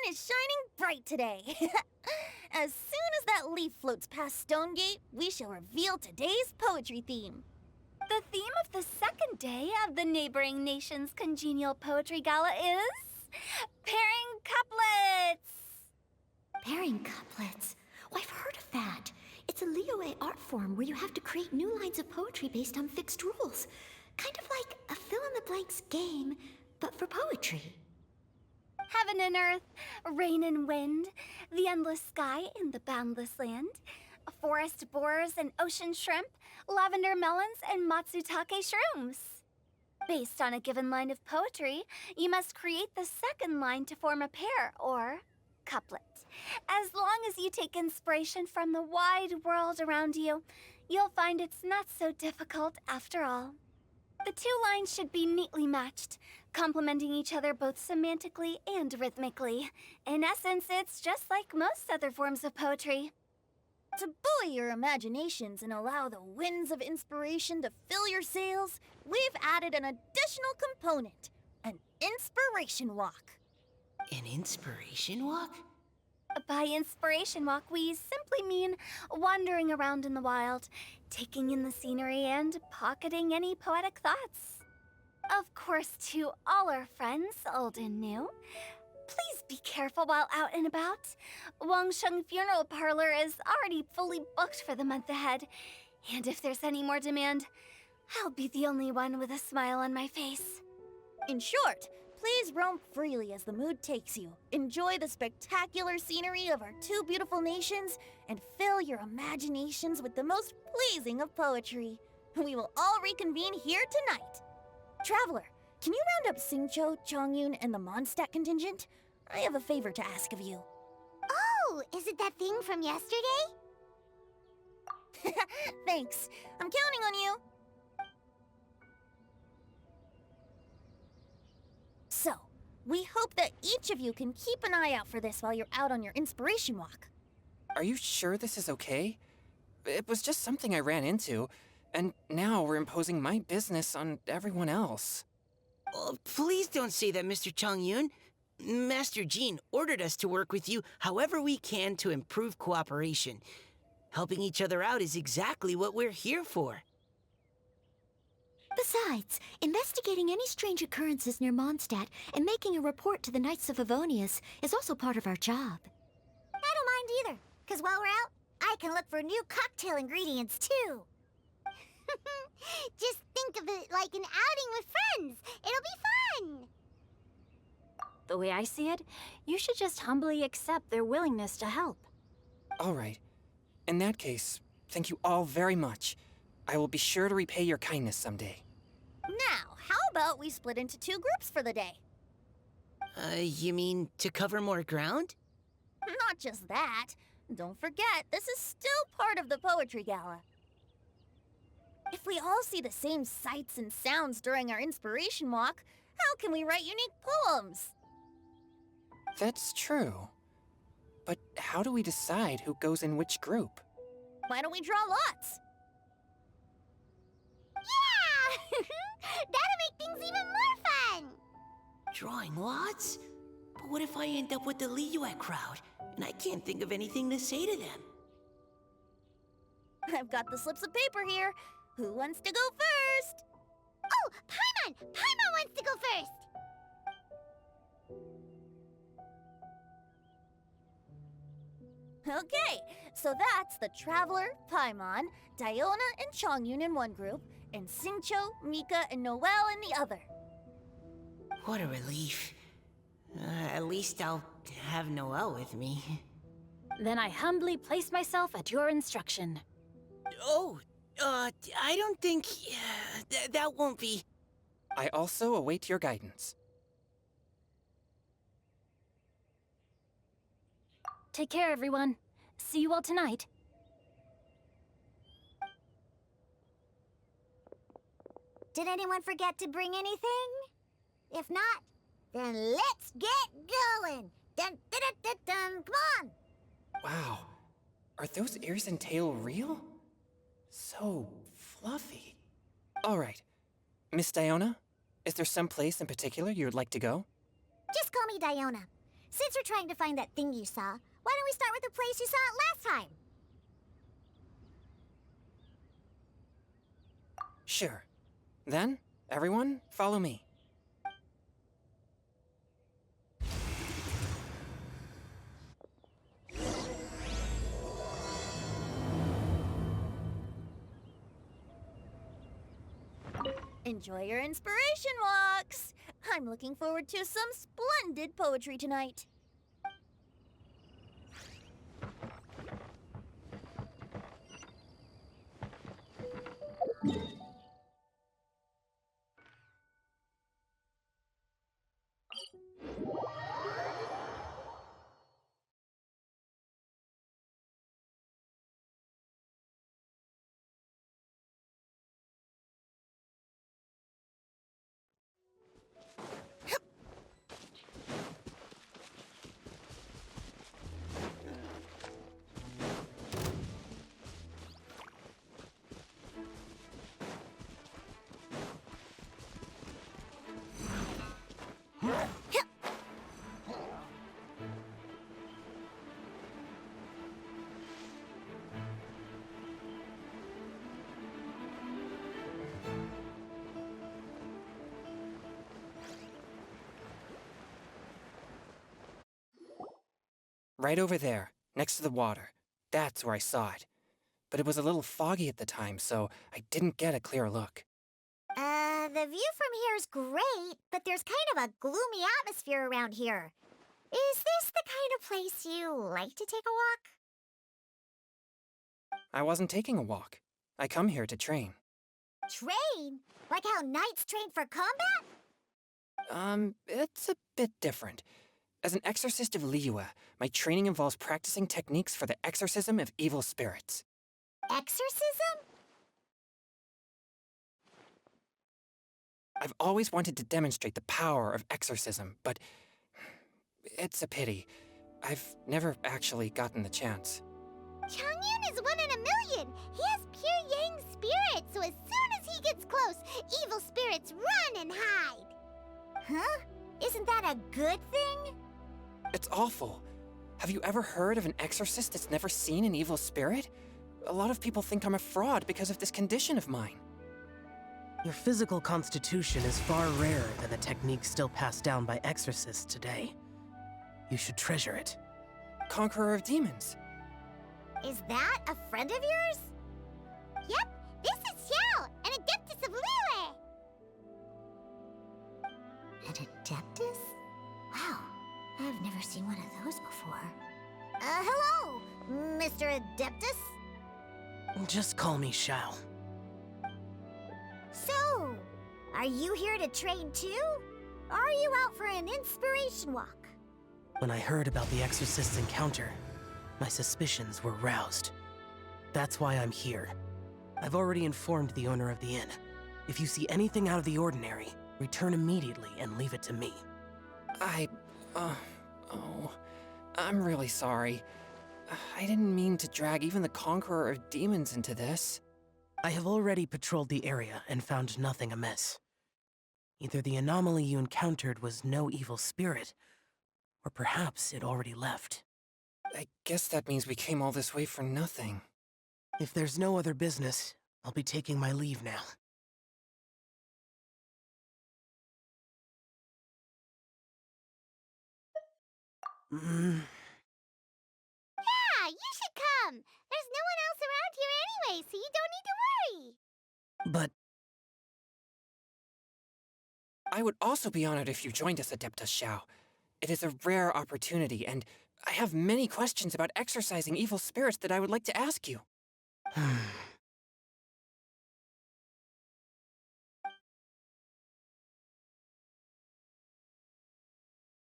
is shining bright today. As soon as that leaf floats past Stonegate, we shall reveal today's poetry theme. The theme of the second day of the neighboring nation's congenial poetry gala is pairing couplets. Pairing couplets? Oh, I've heard of that. It's a Liyue art form where you have to create new lines of poetry based on fixed rules. Kind of like a fill-in-the-blanks game, but for poetry. Heaven and earth, rain and wind, the endless sky and the boundless land, forest boars and ocean shrimp, lavender melons and matsutake shrooms. Based on a given line of poetry, you must create the second line to form a pair, or couplet. As long as you take inspiration from the wide world around you, you'll find it's not so difficult after all. The two lines should be neatly matched, complementing each other both semantically and rhythmically. In essence, it's just like most other forms of poetry. To buoy your imaginations and allow the winds of inspiration to fill your sails, we've added an additional component, an inspiration walk. An inspiration walk? By inspiration walk, we simply mean wandering around in the wild, taking in the scenery and pocketing any poetic thoughts. Of course, to all our friends, old and new, please be careful while out and about. Wangsheng Funeral Parlor is already fully booked for the month ahead, and if there's any more demand, I'll be the only one with a smile on my face. In short, please roam freely as the mood takes you. Enjoy the spectacular scenery of our two beautiful nations and fill your imaginations with the most pleasing of poetry. We will all reconvene here tonight. Traveler, can you round up Xingqiu, Chongyun, and the Mondstadt contingent? I have a favor to ask of you. Oh, is it that thing from yesterday? Thanks. I'm counting on you. So, we hope that each of you can keep an eye out for this while you're out on your inspiration walk. Are you sure this is okay? It was just something I ran into, and now we're imposing my business on everyone else. Oh, please don't say that, Mr. Chongyun. Master Jean ordered us to work with you however we can to improve cooperation. Helping each other out is exactly what we're here for. Besides, investigating any strange occurrences near Mondstadt and making a report to the Knights of Avonius is also part of our job. I don't mind either, because while we're out, I can look for new cocktail ingredients too. Just think of it like an outing with friends. It'll be fun. The way I see it, you should just humbly accept their willingness to help. All right. In that case, thank you all very much. I will be sure to repay your kindness someday. Now, how about we split into two groups for the day? You mean to cover more ground? Not just that. Don't forget, this is still part of the Poetry Gala. If we all see the same sights and sounds during our inspiration walk, how can we write unique poems? That's true. But how do we decide who goes in which group? Why don't we draw lots? Yeah! That'll make things even more fun! Drawing lots? But what if I end up with the Liyue crowd, and I can't think of anything to say to them? I've got the slips of paper here. Who wants to go first? Oh, Paimon! Paimon wants to go first! Okay, so that's the Traveler, Paimon, Diona, and Chongyun in one group, and Xingqiu, Mika, and Noelle in the other. What a relief. At least I'll have Noelle with me. Then I humbly place myself at your instruction. Oh, I don't think... that won't be... I also await your guidance. Take care, everyone. See you all tonight. Did anyone forget to bring anything? If not, then let's get going! Dun, dun, dun, dun, dun. Come on! Wow. Are those ears and tail real? So fluffy. All right. Miss Diona, is there some place in particular you would like to go? Just call me Diona. since we're trying to find that thing you saw, why don't we start with the place you saw it last time? Sure. Then, everyone, follow me. Enjoy your inspiration walks! I'm looking forward to some splendid poetry tonight. Right over there, next to the water. That's where I saw it. But it was a little foggy at the time, so I didn't get a clear look. The view from here is great, but there's kind of a gloomy atmosphere around here. Is this the kind of place you like to take a walk? I wasn't taking a walk. I come here to train. Train? Like how knights train for combat? It's a bit different. As an exorcist of Liyue, my training involves practicing techniques for the exorcism of evil spirits. Exorcism? I've always wanted to demonstrate the power of exorcism, but it's a pity. I've never actually gotten the chance. Changyun is 1 in a million! He has pure yang spirit, so as soon as he gets close, evil spirits run and hide! Huh? Isn't that a good thing? It's awful. Have you ever heard of an exorcist that's never seen an evil spirit? A lot of people think I'm a fraud because of this condition of mine. Your physical constitution is far rarer than the techniques still passed down by exorcists today. You should treasure it. Conqueror of demons. Is that a friend of yours? Yep, this is Xiao, an adeptus of Liyue! An adeptus? Wow, I've never seen one of those before. Hello, Mr. Adeptus? Just call me Xiao. So, are you here to train too? Or are you out for an inspiration walk? When I heard about the exorcist's encounter, my suspicions were roused. That's why I'm here. I've already informed the owner of the inn. If you see anything out of the ordinary, return immediately and leave it to me. I'm really sorry. I didn't mean to drag even the Conqueror of Demons into this. I have already patrolled the area and found nothing amiss. Either the anomaly you encountered was no evil spirit, or perhaps it already left. I guess that means we came all this way for nothing. If there's no other business, I'll be taking my leave now. Yeah, you should come! There's no one else around here anyway, so you don't need to worry! But I would also be honored if you joined us, Adeptus Xiao. It is a rare opportunity, and I have many questions about exorcising evil spirits that I would like to ask you.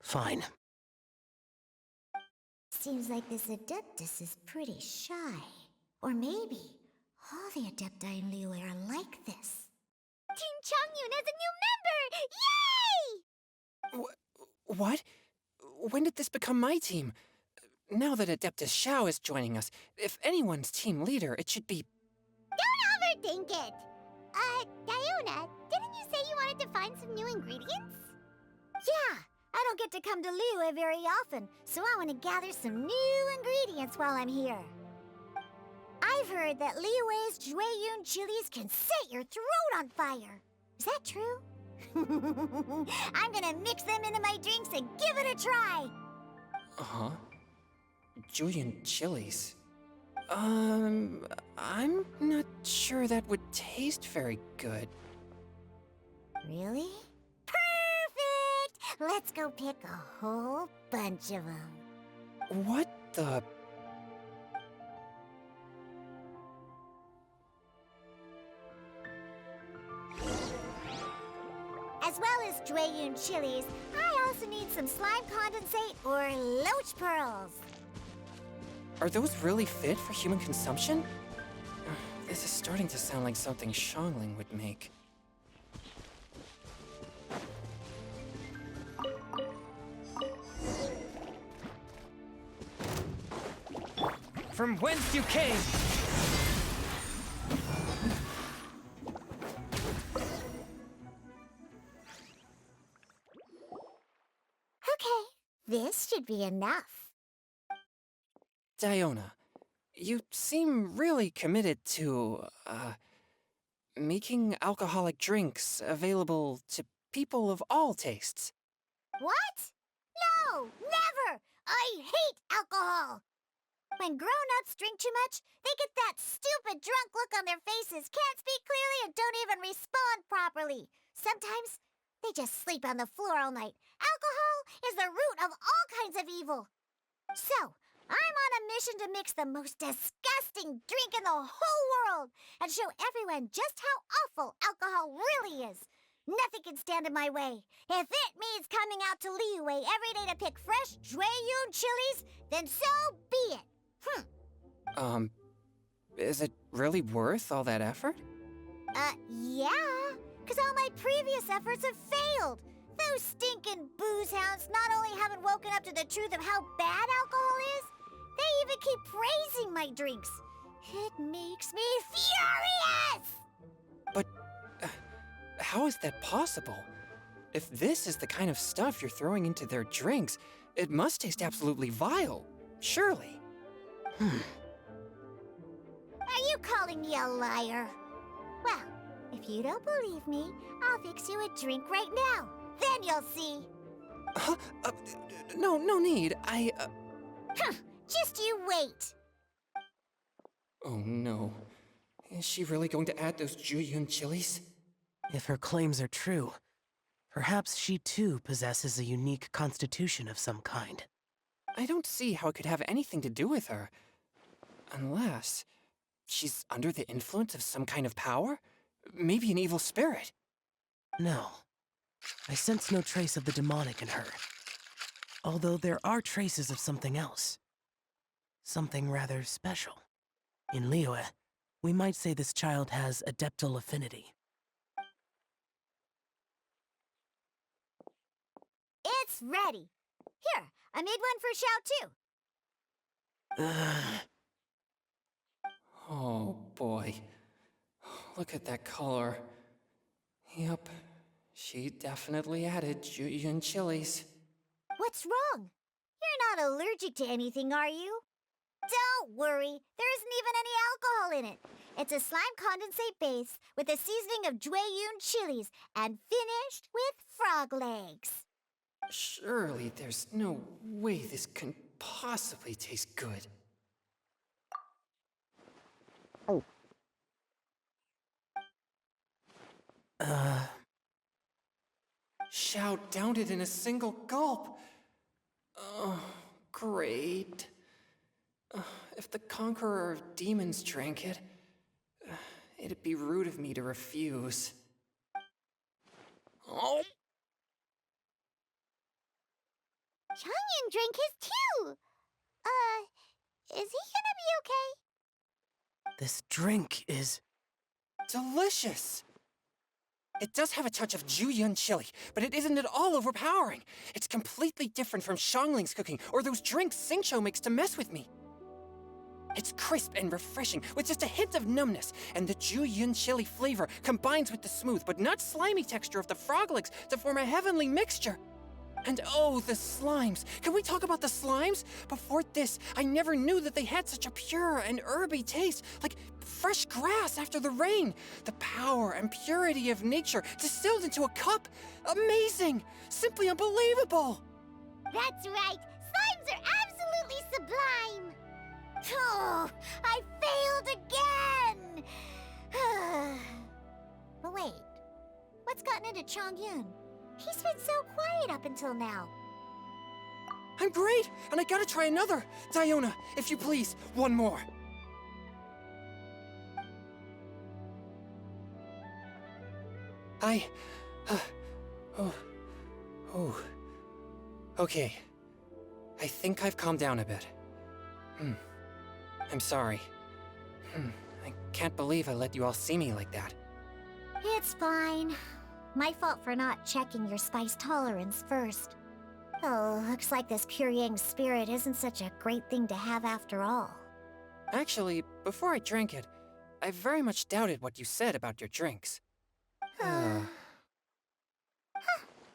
Fine. Seems like this Adeptus is pretty shy. Or maybe all the Adepti in Liyue are like this. Team Changyun has a new member! Yay! What? When did this become my team? Now that Adeptus Xiao is joining us, if anyone's team leader, it should be... Don't overthink it! Diona, didn't you say you wanted to find some new ingredients? Yeah, I don't get to come to Liyue very often, so I want to gather some new ingredients while I'm here. I've heard that Liyue's Jueyun chilies can set your throat on fire. Is that true? I'm gonna mix them into my drinks and give it a try. Uh-huh. Julian chilies. I'm not sure that would taste very good. Really? Perfect! Let's go pick a whole bunch of them. What the... As well as Jueyun chilies, I also need some slime condensate or loach pearls. Are those really fit for human consumption? This is starting to sound like something Xiangling would make. From whence you came! Okay, this should be enough. Diona, you seem really committed to, making alcoholic drinks available to people of all tastes. What? No, never! I hate alcohol! When grown-ups drink too much, they get that stupid drunk look on their faces, can't speak clearly, and don't even respond properly. Sometimes, they just sleep on the floor all night. Alcohol is the root of all kinds of evil. So, I'm on a mission to mix the most disgusting drink in the whole world and show everyone just how awful alcohol really is. Nothing can stand in my way. If it means coming out to Liyue every day to pick fresh Jueyun chilies, then so be it. Is it really worth all that effort? Yeah, because all my previous efforts have failed. Those stinking booze hounds not only haven't woken up to the truth of how bad alcohol is, they even keep praising my drinks. It makes me furious! But how is that possible? If this is the kind of stuff you're throwing into their drinks, it must taste absolutely vile, surely. Are you calling me a liar? Well, if you don't believe me, I'll fix you a drink right now. Then you'll see. No need. Just you wait. Oh no. Is she really going to add those Jueyun chilies? If her claims are true, perhaps she too possesses a unique constitution of some kind. I don't see how it could have anything to do with her. Unless she's under the influence of some kind of power? Maybe an evil spirit. No. I sense no trace of the demonic in her. Although there are traces of something else. Something rather special. In Liyue, we might say this child has adeptal affinity. It's ready. Here, I made one for Xiao too. Oh boy. Look at that color. Yep, she definitely added Jueyun chilies. What's wrong? You're not allergic to anything, are you? Don't worry, there isn't even any alcohol in it. It's a slime condensate base with a seasoning of Jueyun chilies and finished with frog legs. Surely there's no way this can possibly taste good. Xiao downed it in a single gulp. Oh, great. If the Conqueror of Demons drank it, it'd be rude of me to refuse. Oh. Changyan drank his too. Is he gonna be okay? This drink is... delicious! It does have a touch of Jueyun chili, but it isn't at all overpowering. It's completely different from Xiangling's cooking or those drinks Xingqiu makes to mess with me. It's crisp and refreshing, with just a hint of numbness, and the Jueyun chili flavor combines with the smooth but not slimy texture of the frog legs to form a heavenly mixture. And oh, the slimes. Can we talk about the slimes? Before this, I never knew that they had such a pure and herby taste, like fresh grass after the rain. The power and purity of nature distilled into a cup. Amazing! Simply unbelievable! That's right. Slimes are absolutely sublime. Oh, I failed again. But wait, what's gotten into Chongyun? He's been so quiet up until now. I'm great, and I gotta try another. Diona, if you please, one more. Okay. I think I've calmed down a bit. I'm sorry. I can't believe I let you all see me like that. It's fine. My fault for not checking your spice tolerance first. Oh, looks like this pure yang spirit isn't such a great thing to have after all. Actually, before I drank it, I very much doubted what you said about your drinks. Who'd have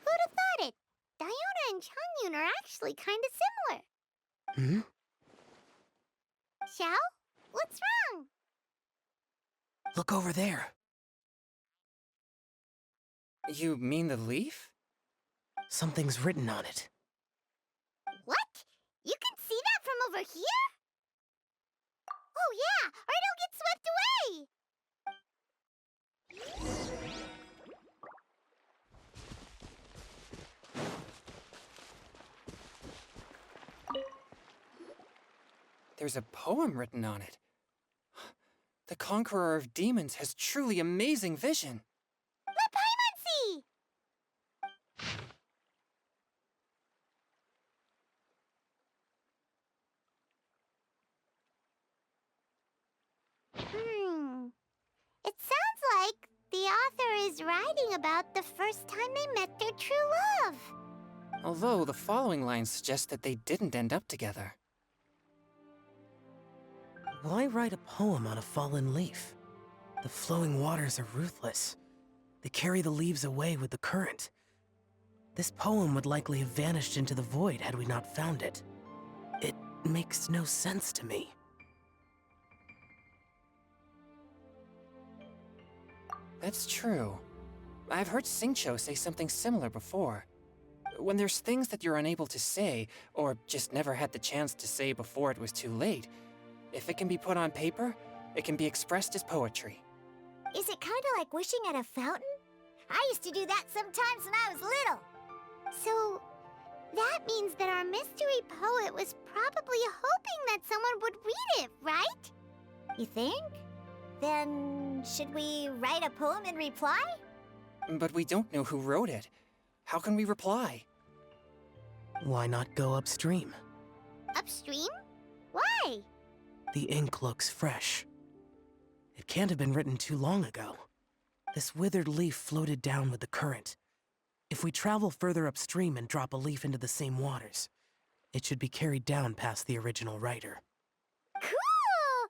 thought it? Diona and Chongyun are actually kind of similar. Xiao? What's wrong? Look over there. You mean the leaf? Something's written on it. What? You can see that from over here? Oh yeah, or it'll get swept away! There's a poem written on it. The Conqueror of Demons has truly amazing vision. Let Paimon see! It sounds like the author is writing about the first time they met their true love. Although the following lines suggest that they didn't end up together. Why write a poem on a fallen leaf? The flowing waters are ruthless. They carry the leaves away with the current. This poem would likely have vanished into the void had we not found it. It makes no sense to me. That's true. I've heard Xingqiu say something similar before. When there's things that you're unable to say, or just never had the chance to say before it was too late, if it can be put on paper, it can be expressed as poetry. Is it kind of like wishing at a fountain? I used to do that sometimes when I was little. So, that means that our mystery poet was probably hoping that someone would read it, right? You think? Then, should we write a poem in reply? But we don't know who wrote it. How can we reply? Why not go upstream? Upstream? Why? The ink looks fresh. It can't have been written too long ago. This withered leaf floated down with the current. If we travel further upstream and drop a leaf into the same waters, it should be carried down past the original writer. Cool!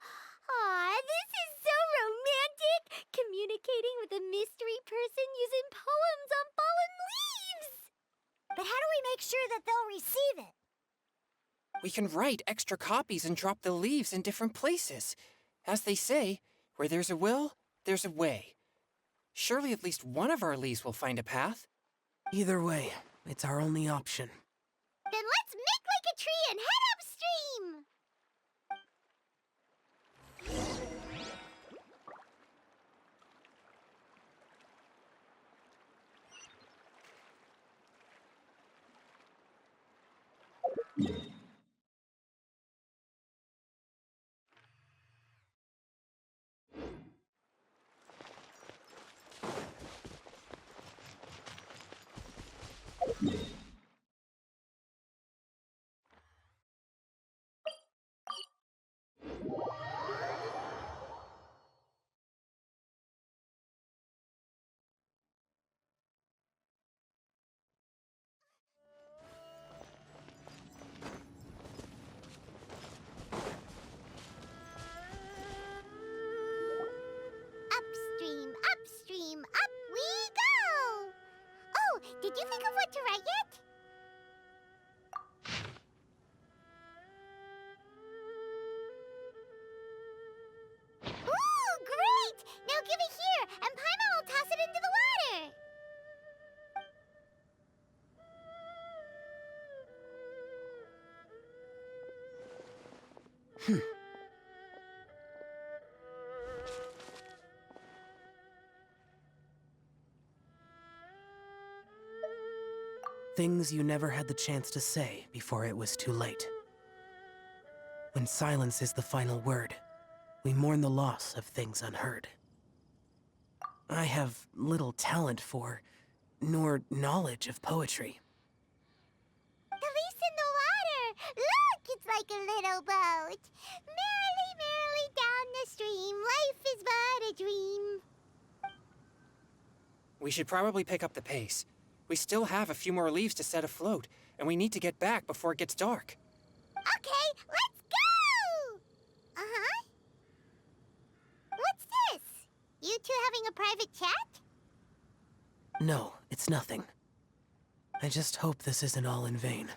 Aw, this is so romantic! Communicating with a mystery person using poems on fallen leaves! But how do we make sure that they'll receive it? We can write extra copies and drop the leaves in different places. As they say, where there's a will, there's a way. Surely at least one of our leaves will find a path. Either way, it's our only option. Then let's make like a tree and head upstream! Upstream, upstream, up we go! Oh, did you think of what to write yet? Things you never had the chance to say before it was too late. When silence is the final word, we mourn the loss of things unheard. I have little talent for, nor knowledge of poetry. The leaf's in the water! Look, it's like a little boat. Merrily, merrily down the stream, life is but a dream. We should probably pick up the pace. We still have a few more leaves to set afloat, and we need to get back before it gets dark. Okay, let's go! Uh-huh. What's this? You two having a private chat? No, it's nothing. I just hope this isn't all in vain.